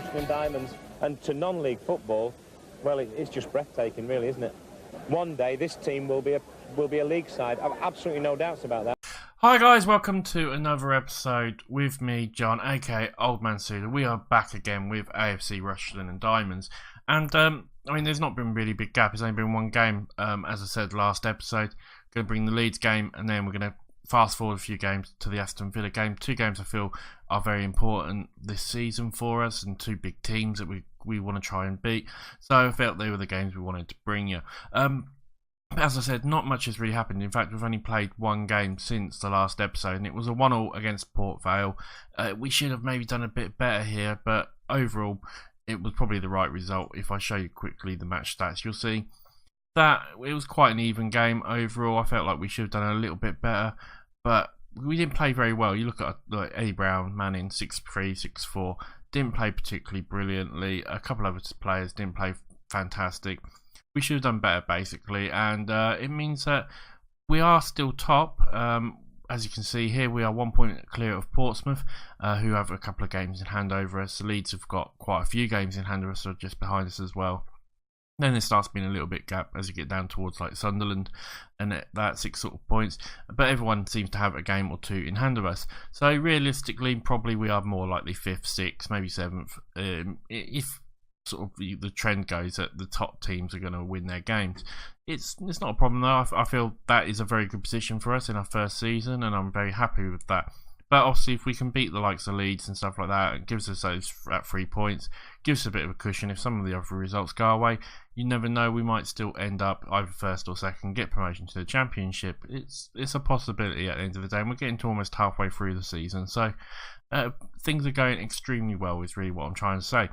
Rushden and Diamonds, and to non-league football, well, it's just breathtaking, really, isn't it? One day this team will be a league side. I've absolutely no doubts about that. Hi guys, welcome to another episode with me, John, aka Old Man Suda. We are back again with AFC Rushden and Diamonds, and I mean, there's not been a really big gap. It's only been one game, as I said last episode. Going to bring the Leeds game, and then we're going to fast forward a few games to the Aston Villa game. Two games I feel are very important this season for us, and two big teams that we want to try and beat. So I felt they were the games we wanted to bring you. As I said, not much has really happened. In fact, we've only played one game since the last episode, and it was a 1-1 against Port Vale. We should have maybe done a bit better here, but overall, it was probably the right result. If I show you quickly the match stats, you'll see that it was quite an even game overall. I felt like we should have done a little bit better, but we didn't play very well. You look at like Eddie Brown, Manning, 6-3, 6-4, didn't play particularly brilliantly. A couple of other players didn't play fantastic. We should have done better, basically, and it means that we are still top. As you can see here, we are 1 point clear of Portsmouth, who have a couple of games in hand over us. The Leeds have got quite a few games in hand over us, so just behind us as well. Then there starts being a little bit gap as you get down towards like Sunderland, and that's 6 sort of points. But everyone seems to have a game or two in hand of us. So realistically, probably we are more likely 5th, 6th, maybe 7th. If sort of the trend goes that the top teams are going to win their games, it's not a problem though. I feel that is a very good position for us in our first season, and I'm very happy with that. But obviously, if we can beat the likes of Leeds and stuff like that, it gives us those 3 points, gives us a bit of a cushion. If some of the other results go away, you never know, we might still end up either first or second, get promotion to the Championship. It's a possibility at the end of the day, and we're getting to almost halfway through the season, so things are going extremely well is really what I'm trying to say.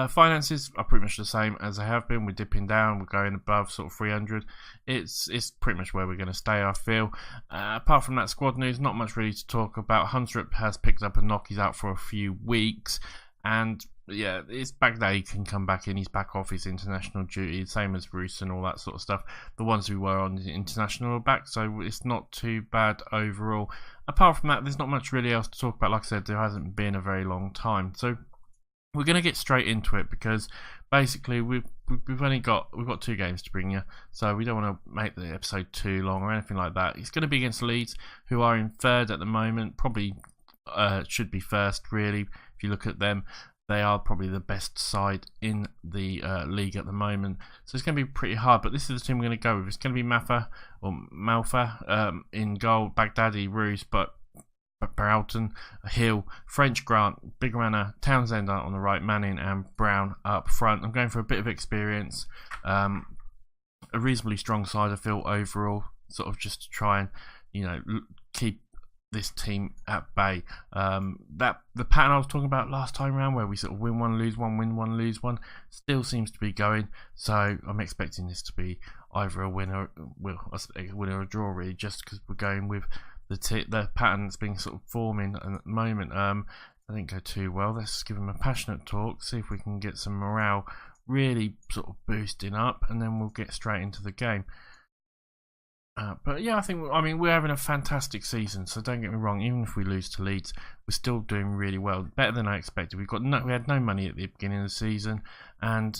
Finances are pretty much the same as they have been. We're dipping down, we're going above sort of 300. It's pretty much where we're going to stay, I feel. Apart from that, squad news, not much really to talk about. Huntrup has picked up a knock, he's out for a few weeks, and yeah, it's back there. He can come back in, he's back off his international duty, same as Bruce and all that sort of stuff. The ones who were on the international are back, so it's not too bad overall. Apart from that, there's not much really else to talk about. Like I said, there hasn't been a very long time, so we're going to get straight into it, because basically we've got 2 games to bring you, so we don't want to make the episode too long or anything like that. It's going to be against Leeds, who are in 3rd at the moment, probably should be 1st really. If you look at them, they are probably the best side in the league at the moment, so it's going to be pretty hard. But this is the team we're going to go with. It's going to be Malfa in goal, Baghdadi, Roos, but Baralton, Hill, French, Grant, Big Runner, Townsend on the right, Manning and Brown up front. I'm going for a bit of experience, a reasonably strong side I feel overall, sort of just to try and, you know, keep this team at bay. That the pattern I was talking about last time around, where we sort of win one, lose one, win one, lose one, still seems to be going. So I'm expecting this to be either a winner, or a draw really, just because we're going with the pattern that's being sort of forming at the moment. That didn't go too well. Let's give him a passionate talk, see if we can get some morale really sort of boosting up, and then we'll get straight into the game. But yeah, I mean, we're having a fantastic season, so don't get me wrong, even if we lose to Leeds, we're still doing really well, better than I expected. We had no money at the beginning of the season, and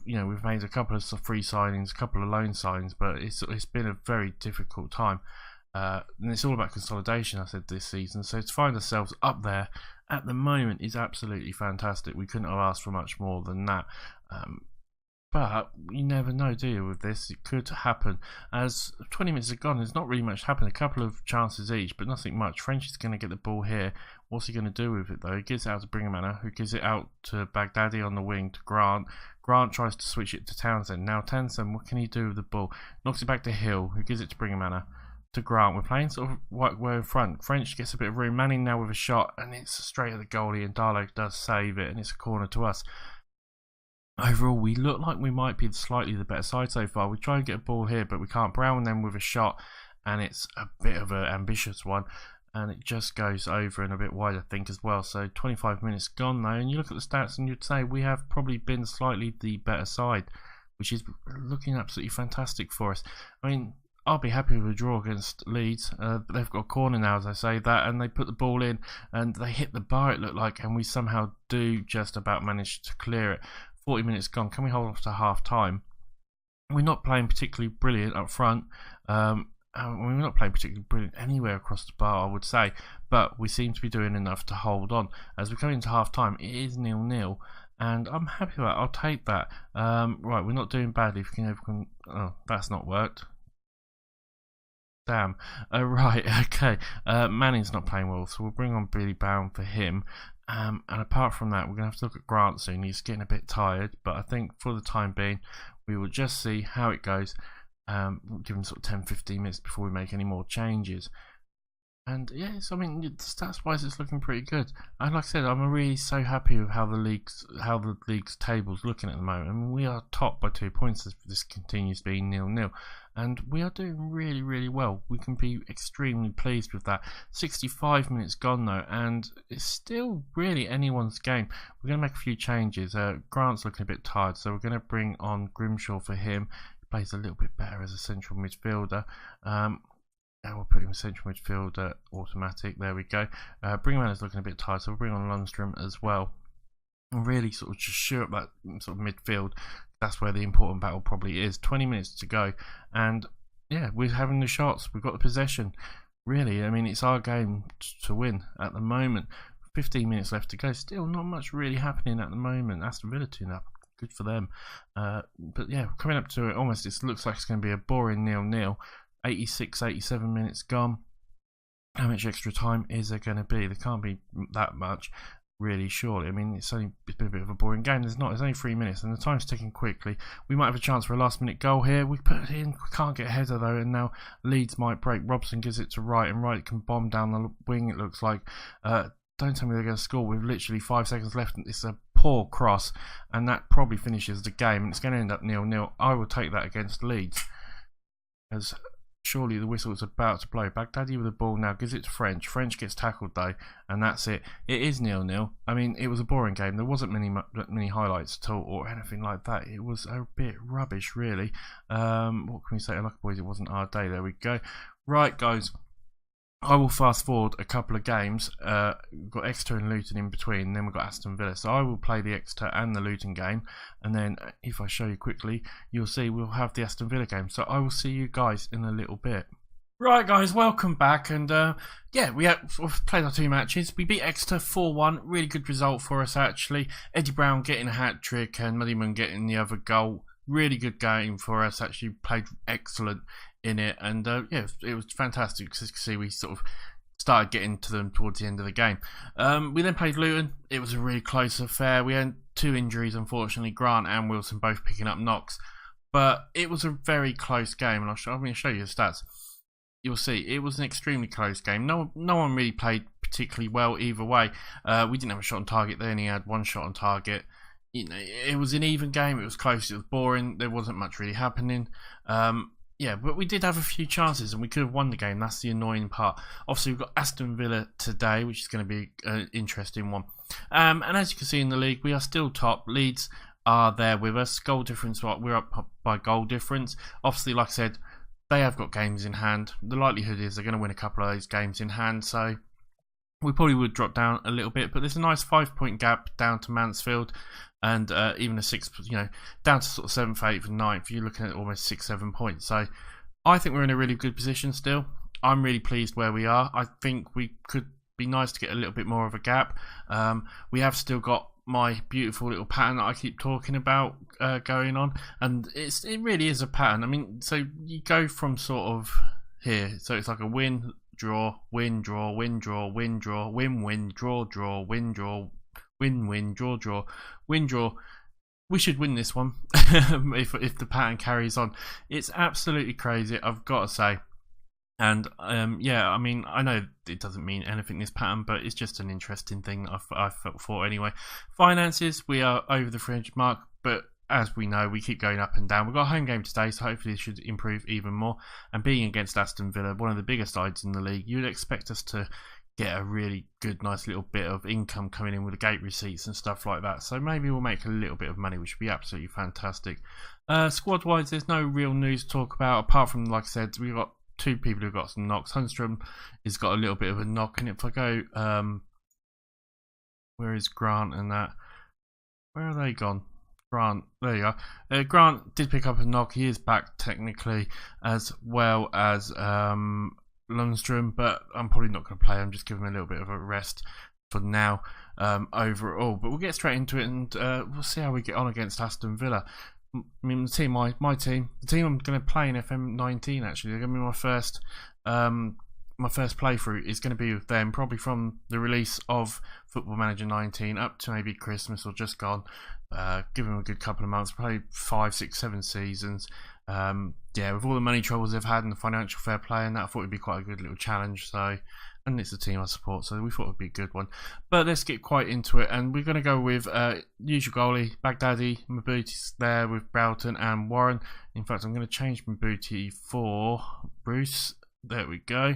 you know, we've made a couple of free signings, a couple of loan signings, but it's been a very difficult time. And it's all about consolidation, I said, this season. So to find ourselves up there at the moment is absolutely fantastic. We couldn't have asked for much more than that. But you never know, do you, with this? It could happen. As 20 minutes have gone, there's not really much happened. A couple of chances each, but nothing much. French is going to get the ball here. What's he going to do with it, though? He gives it out to Bringamana, who gives it out to Baghdadi on the wing to Grant. Grant tries to switch it to Townsend. Now Townsend, what can he do with the ball? Knocks it back to Hill, who gives it to Bringamana. To Grant. We're playing sort of we're in front. French gets a bit of room. Manning now with a shot, and it's straight at the goalie, and Darlow does save it, and it's a corner to us. Overall, we look like we might be slightly the better side so far. We try and get a ball here, but we can't. Brown them with a shot, and it's a bit of an ambitious one, and it just goes over and a bit wide, I think, as well. So 25 minutes gone though, and you look at the stats, and you'd say we have probably been slightly the better side, which is looking absolutely fantastic for us. I mean, I'll be happy with a draw against Leeds. They've got a corner now, as I say that, and they put the ball in and they hit the bar, it looked like, and we somehow do just about manage to clear it. 40 minutes gone. Can we hold off to half time? We're not playing particularly brilliant up front. We're not playing particularly brilliant anywhere across the bar, I would say, but we seem to be doing enough to hold on. As we come into half time, it is 0-0. And I'm happy with that. I'll take that. Right, we're not doing badly. If we can, oh, that's not worked. Damn. Right, okay. Manning's not playing well, so we'll bring on Billy Bowen for him. And apart from that, we're going to have to look at Grant soon. He's getting a bit tired, but I think for the time being, we will just see how it goes. We'll give him sort of 10-15 minutes before we make any more changes. And yes, I mean, stats wise, it's looking pretty good. And like I said, I'm really so happy with how the league's table's looking at the moment. I mean, we are top by 2 points as this continues to be 0-0, and we are doing really, really well. We can be extremely pleased with that. 65 minutes gone though, and it's still really anyone's game. We're going to make a few changes. Grant's looking a bit tired, so we're going to bring on Grimshaw for him. He plays a little bit better as a central midfielder. We'll put him central midfielder automatic. There we go. Brinkman is looking a bit tired, so we'll bring on Lundstrom as well. And really sort of just shoot up that sort of midfield. That's where the important battle probably is. 20 minutes to go, and yeah, we're having the shots. We've got the possession. Really, I mean, it's our game to win at the moment. 15 minutes left to go. Still not much really happening at the moment. Aston Villa 2-0. Good for them. But yeah, coming up to it almost, it looks like it's going to be a boring 0-0. 86, 87 minutes gone. How much extra time is there going to be? There can't be that much, really, surely. I mean, it's been a bit of a boring game. There's only 3 minutes, and the time's ticking quickly. We might have a chance for a last-minute goal here. We put it in. We can't get a header, though, and now Leeds might break. Robson gives it to Wright, and Wright can bomb down the wing, it looks like. Don't tell me they're going to score with literally 5 seconds left. It's a poor cross, and that probably finishes the game, and it's going to end up 0-0. I will take that against Leeds, as surely the whistle is about to blow. Baghdadi with the ball now, gives it to French. French gets tackled though, and that's it. It is 0-0. I mean, it was a boring game. There wasn't many highlights at all or anything like that. It was a bit rubbish, really. What can we say? Lucky boys, it wasn't our day. There we go. Right, guys. I will fast forward a couple of games. We've got Exeter and Luton in between, then we've got Aston Villa. So I will play the Exeter and the Luton game, and then if I show you quickly, you'll see we'll have the Aston Villa game. So I will see you guys in a little bit. Right, guys, welcome back, and yeah, we've played our 2 matches. We beat Exeter 4-1, really good result for us actually. Eddie Brown getting a hat-trick and Muddyman getting the other goal. Really good game for us, actually played excellent in it, and yeah, it was fantastic because you can see we sort of started getting to them towards the end of the game. We then played Luton. It was a really close affair. We had 2 injuries, unfortunately, Grant and Wilson both picking up knocks, but it was a very close game, and I'm going to show you the stats. You'll see it was an extremely close game. No one really played particularly well either way. We didn't have a shot on target. They only had 1 shot on target. You know, it was an even game. It was close. It was boring. There wasn't much really happening. Yeah, but we did have a few chances and we could have won the game. That's the annoying part. Obviously, we've got Aston Villa today, which is going to be an interesting one. And as you can see in the league, we are still top. Leeds are there with us. Goal difference, we're up by goal difference. Obviously, like I said, they have got games in hand. The likelihood is they're going to win a couple of those games in hand. So we probably would drop down a little bit, but there's a nice 5-point gap down to Mansfield, and even a 6, down to sort of 7th, 8th, and 9th. You're looking at almost 6-7 points. So I think we're in a really good position still. I'm really pleased where we are. I think we could be nice to get a little bit more of a gap. We have still got my beautiful little pattern that I keep talking about going on, and it really is a pattern. I mean, so you go from sort of here, so it's like a win, draw, win, draw, win, draw, win, draw, win, win, draw, draw, win, draw, win, win, draw, draw, win, draw. We should win this one if the pattern carries on. It's absolutely crazy, I've got to say. And yeah, I mean, I know it doesn't mean anything, this pattern, but it's just an interesting thing I thought anyway. Finances, we are over the 300 mark, but as we know, we keep going up and down. We've got a home game today, so hopefully this should improve even more. And being against Aston Villa, one of the biggest sides in the league, you'd expect us to get a really good, nice little bit of income coming in with the gate receipts and stuff like that. So maybe we'll make a little bit of money, which would be absolutely fantastic. Squad-wise, there's no real news to talk about, apart from, like I said, we've got 2 people who've got some knocks. Hundstrom has got a little bit of a knock, and if I go, where is Grant and that? Where are they gone? Grant, there you are. Grant did pick up a knock. He is back technically, as well as Lundstrom, but I'm probably not going to play. I'm just giving him a little bit of a rest for now overall. But we'll get straight into it, and we'll see how we get on against Aston Villa. I mean, the team, my team, the team I'm going to play in FM19 actually. They're going to be my first playthrough is going to be with them, probably from the release of Football Manager 19 up to maybe Christmas or just gone. Give them a good couple of months, probably 5, 6, 7 seasons. Yeah, with all the money troubles they've had and the financial fair play and that, I thought it'd be quite a good little challenge. So, and it's a team I support, so we thought it'd be a good one. But let's get quite into it, and we're going to go with usual goalie, Baghdadi. Mabuti's there with Broughton and Warren. In fact, I'm going to change Mabuti for Bruce. There we go.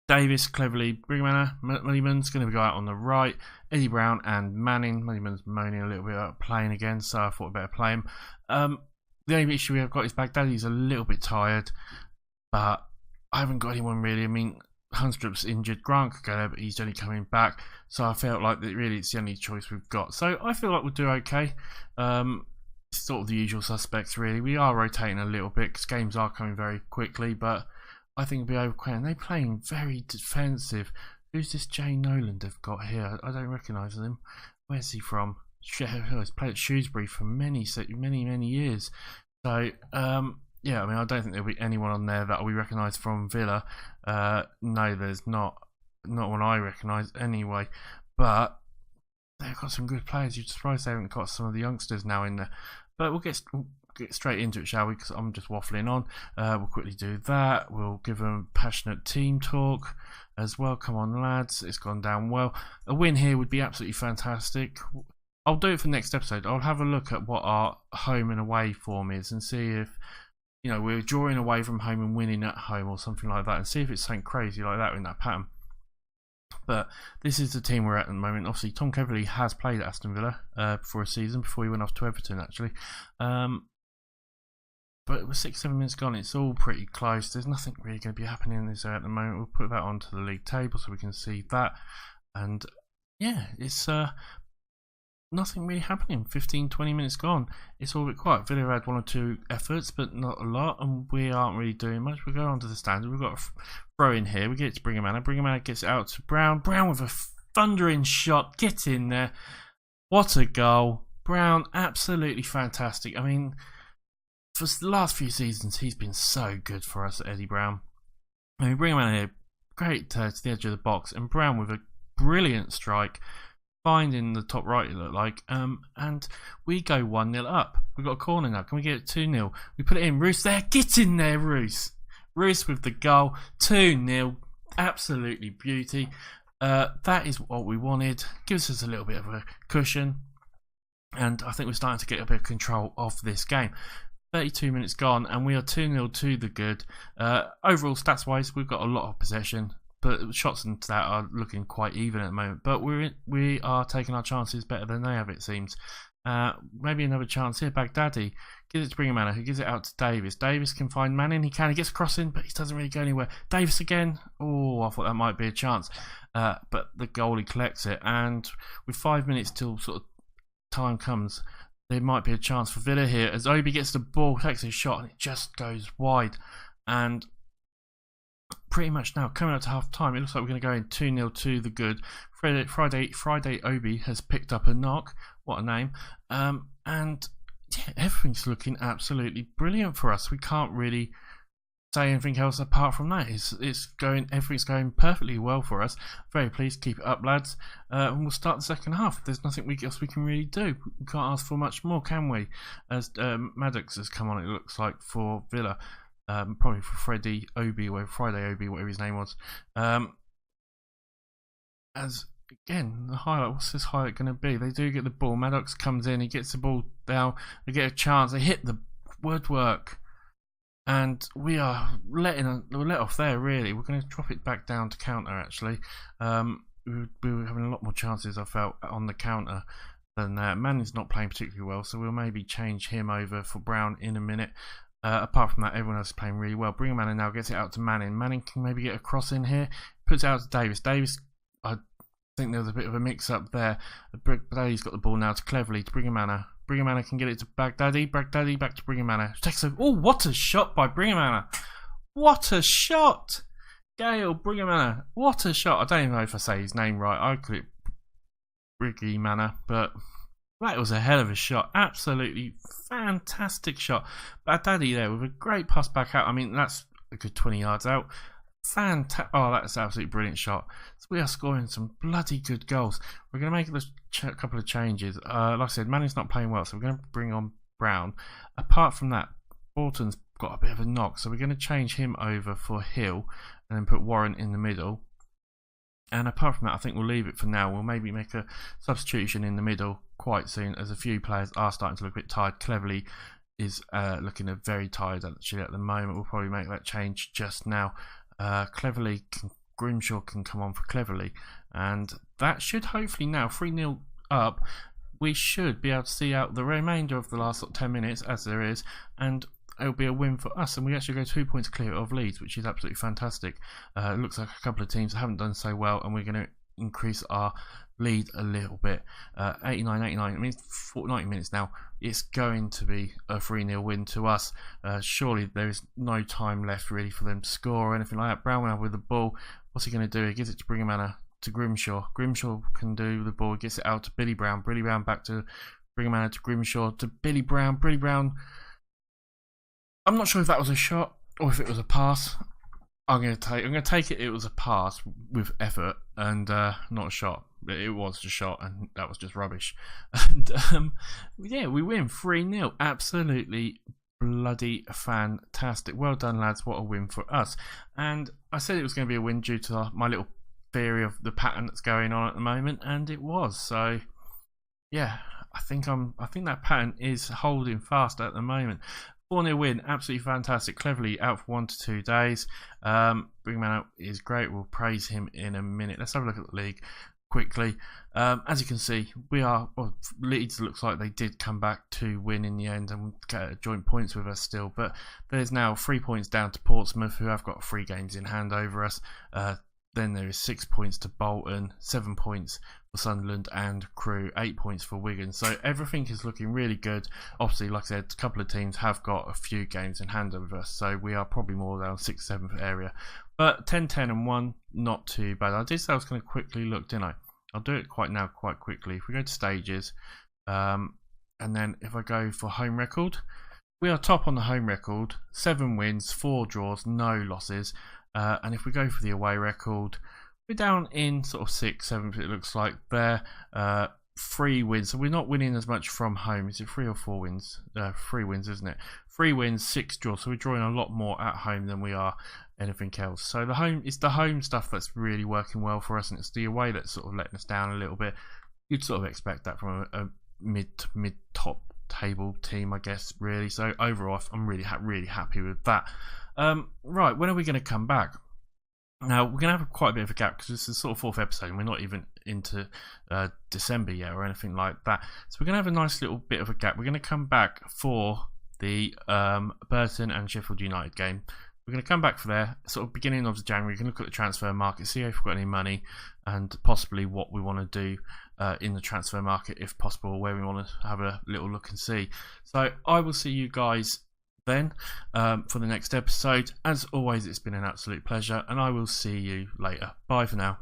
Davis, Cleverly, Brighamana. Moneyman's going to go out on the right. Eddie Brown and Manning. Moneyman's moaning a little bit about playing again, so I thought I'd better play him. The only issue we have got is Baghdadi's a little bit tired, but I haven't got anyone really. I mean, Hunstrup's injured. Grant could go there, but he's only coming back, so I felt like that really it's the only choice we've got. So I feel like we'll do okay. Sort of the usual suspects really. We are rotating a little bit because games are coming very quickly, but I think it'll be okay. And they're playing very defensive. Who's this Jay Nolan they've got here? I don't recognise him. Where's he from? He's played at Shrewsbury for many years. So yeah, I mean, I don't think there'll be anyone on there that we recognise from Villa. No, there's not one I recognise anyway. But they've got some good players. You're surprised they haven't got some of the youngsters now in there. But we'll get straight into it, shall we? Because I'm just waffling on. We'll quickly do that. We'll give them passionate team talk as well. Come on, lads. It's gone down well. A win here would be absolutely fantastic. I'll do it for next episode. I'll have a look at what our home and away form is and see if, you know, we're drawing away from home and winning at home or something like that, and see if it's something crazy like that in that pattern. But this is the team we're at the moment. Obviously, Tom Cleverley has played at Aston Villa for a season before he went off to Everton, actually. But with 6-7 minutes gone, it's all pretty close. There's nothing really going to be happening in this area at the moment. We'll put that onto the league table so we can see that. And yeah, it's nothing really happening. 15-20 minutes gone. It's all a bit quiet. Villa had 1 or 2 efforts, but not a lot, and we aren't really doing much. We'll go on to the standard. We've got a throw in here. We get it to Brighamana. Brighamana gets it out to Brown. Brown with a thundering shot. Get in there. What a goal. Brown, absolutely fantastic. I mean, for the last few seasons, he's been so good for us, Eddie Brown. I mean, Brighamana here. Great to the edge of the box, and Brown with a brilliant strike. Finding the top right, it looked like, and we go 1-0 up. We've got a corner now. Can we get it 2-0? We put it in. Roos there. Get in there, Roos. Roos with the goal. 2-0. Absolutely beauty. That is what we wanted. Gives us a little bit of a cushion, and I think we're starting to get a bit of control of this game. 32 minutes gone, and we are 2-0 to the good. Overall, stats-wise, we've got a lot of possession, but shots into that are looking quite even at the moment. But we are taking our chances better than they have, it seems. Maybe another chance here. Baghdadi gives it to Brighamana, who gives it out to Davis. Davis can find Manning. He gets a cross in, but he doesn't really go anywhere. Davis again. Oh, I thought that might be a chance. But the goalie collects it. And with 5 minutes till sort of time comes, there might be a chance for Villa here. As Obi gets the ball, takes a shot, and it just goes wide. And pretty much now, coming up to half time, it looks like we're going to go in 2-0 to the good. Friday Obi has picked up a knock. What a name. And yeah, everything's looking absolutely brilliant for us. We can't really say anything else apart from that. Everything's going perfectly well for us. Very pleased. Keep it up, lads. And we'll start the second half. There's nothing else we can really do. We can't ask for much more, can we? As Maddox has come on, it looks like, for Villa. Probably for Friday Obi, whatever his name was. As again, the highlight. What's this highlight going to be? They do get the ball. Maddox comes in. He gets the ball down. They get a chance. They hit the woodwork. And we are we're let off there, really. We're going to drop it back down to counter, actually. We were having a lot more chances, I felt, on the counter than that. Manning's not playing particularly well, so we'll maybe change him over for Brown in a minute. Apart from that, everyone else is playing really well. Manning now gets it out to Manning. Manning can maybe get a cross in here. Puts it out to Davis. Davis, I think there was a bit of a mix-up there. Baghdadi's got the ball now to Cleverly to Brighamana. Brighamana can get it to Baghdadi. Baghdadi back to Brighamana. Takes a... Oh, what a shot by Brighamana. What a shot. Gail Brighamana. What a shot. I don't even know if I say his name right. I call it Brighamana, but that was a hell of a shot. Absolutely fantastic shot. Baghdadi there with a great pass back out. I mean, that's a good 20 yards out. Fantastic. Oh, that's an absolutely brilliant shot. So we are scoring some bloody good goals. We're going to make a couple of changes. Like I said, Manning's not playing well, so we're going to bring on Brown. Apart from that, Borton's got a bit of a knock, so we're going to change him over for Hill and then put Warren in the middle. And apart from that, I think we'll leave it for now. We'll maybe make a substitution in the middle quite soon, as a few players are starting to look a bit tired. Cleverly is looking very tired actually at the moment. We'll probably make that change just now. Cleverly, Grimshaw can come on for Cleverly, and that should hopefully now 3-0 up. We should be able to see out the remainder of the last 10 minutes, as there is, and it'll be a win for us, and we actually go 2 points clear of Leeds, which is absolutely fantastic. It looks like a couple of teams haven't done so well, and we're going to increase our lead a little bit. 89, it means 90 minutes now. It's going to be a 3-0 win to us. Surely there is no time left really for them to score or anything like that. Brown with the ball. What's he going to do? He gives it to Brighamana to Grimshaw. Grimshaw can do the ball. He gets it out to Billy Brown. Billy Brown back to Brighamana to Grimshaw to Billy Brown. Billy Brown. I'm not sure if that was a shot or if it was a pass. I'm going to take it. It was a pass with effort and not a shot. It was a shot, and that was just rubbish. And yeah, we win 3-0. Absolutely bloody fantastic. Well done, lads. What a win for us. And I said it was going to be a win due to my little theory of the pattern that's going on at the moment, and it was. So yeah, I think that pattern is holding fast at the moment. 4-0 win, absolutely fantastic. Cleverly out for 1 to 2 days. Bringman out is great. We'll praise him in a minute. Let's have a look at the league quickly. As you can see, Leeds looks like they did come back to win in the end and get joint points with us still. But there's now 3 points down to Portsmouth, who have got 3 games in hand over us. Then there is 6 points to Bolton, 7 points for Sunderland and Crewe, 8 points for Wigan. So everything is looking really good. Obviously, like I said, a couple of teams have got a few games in hand over us, so we are probably more down 6th, 7th area. But 10, 10 and 1, not too bad. I did say I was going to quickly look, didn't I? I'll do it quite quickly. If we go to stages, and then if I go for home record, we are top on the home record. 7 wins, 4 draws, no losses. And if we go for the away record, we're down in sort of 6th, 7th, it looks like there. 3 wins, so we're not winning as much from home. Is it 3 or 4 wins? 3 wins, isn't it? 3 wins, 6 draws, so we're drawing a lot more at home than we are anything else. So it's the home stuff that's really working well for us, and it's the away that's sort of letting us down a little bit. You'd sort of expect that from a mid top table team, I guess, really. So overall, I'm really happy with that. Right, when are we going to come back? Now, we're going to have quite a bit of a gap because this is the sort of 4th episode and we're not even into December yet or anything like that. So we're going to have a nice little bit of a gap. We're going to come back for the Burton and Sheffield United game. We're going to come back for there, sort of beginning of January. We can look at the transfer market, see if we've got any money and possibly what we want to do in the transfer market if possible, where we want to have a little look and see. So I will see you guys then for the next episode. As always, it's been an absolute pleasure, and I will see you later. Bye for now.